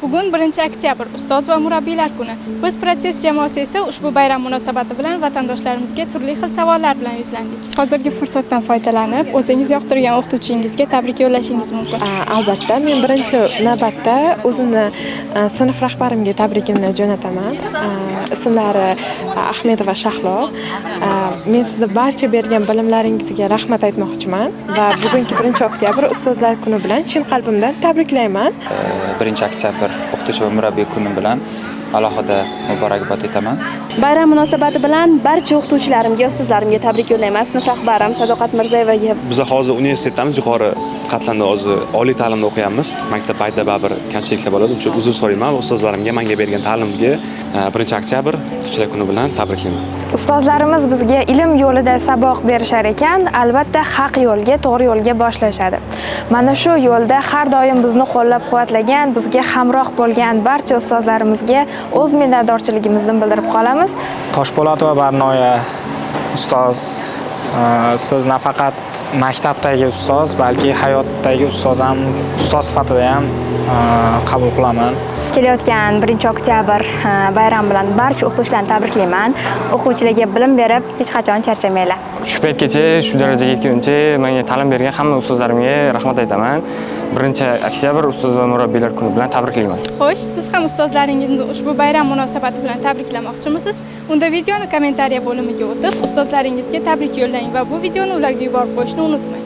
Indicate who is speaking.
Speaker 1: Bugun 1-oktyabr ustoz va murabbiylar kuni. Biz Protest jamoasi esa ushbu bayram munosabati bilan vatandoshlarimizga turli xil savollar bilan yuzlandik. Hozirgi fursatdan foydalanib, o'zingiz yoqtirgan o'qituvchingizga tabrik yo'llashingiz mumkin.
Speaker 2: Albatta, men birinchi navbatda o'zimni sinf rahbarimga tabrikimni jo'nataman. Ismlari Ahmedova Shahlo. Men sizga barcha bergan bilimlaringizga rahmat aytmoqchiman va bugungi 1-oktyabr ustozlar kuni bilan chin qalbimdan tabriklayman.
Speaker 3: 1-oktyabr o'qituvchi va murabbiy kuni bilan alohida muborakbod etaman.
Speaker 4: Bayram munosabati bilan barcha o'qituvchilarimga, ustozlarimga tabrik yo'llayman. Sinf rahbarim Sadoqat Mirzayevaga.
Speaker 5: Biz hozir universitetdamiz, yuqori qatlamda hozir oliy ta'limda o'qiyapmiz. Maktab paytida baribir kamchiliklar bo'ladi, uchun uzr so'rayman va ustozlarimga menga bergan ta'limga 1-oktyabr o'qituvchilar kuni bilan tabriklayman.
Speaker 6: Ustozlarimiz bizga ilm yo'lida saboq berishar ekan, albatta haq yo'lga, to'g'ri yo'lga boshlashadi. Mana shu yo'lda har doim bizni qo'llab-quvvatlagan, bizga hamroh bo'lgan barcha ustozlarimizga o'z minnatdorchiligimizni bildirib qolamiz.
Speaker 7: Toshpo'lat va Barnoya ustoz, siz nafaqat maktabdagi ustoz, balki hayotdagi ustoz sifatida ham qabul qilaman.
Speaker 8: Kelayotgan 1-oktyabr bayram bilan barcha o'qituvchilarni tabriklayman. O'quvchilarga bilim berib, hech qachon charchamanglar.
Speaker 9: Shu paytgacha, shu darajaga yetguncha menga ta'lim bergan hamma ustozlarimga rahmat aytaman. 1-oktyabr ustoz va murabbiylar kuni bilan tabriklayman.
Speaker 1: Xo'sh, siz ham ustozlaringizni ushbu bayram munosabati bilan tabriklamoqchimisiz? Unda videoni kommentariya bo'limiga o'tib, ustozlaringizga tabrik yo'llang va bu videoni ularga yuborib qo'yishni unutmang.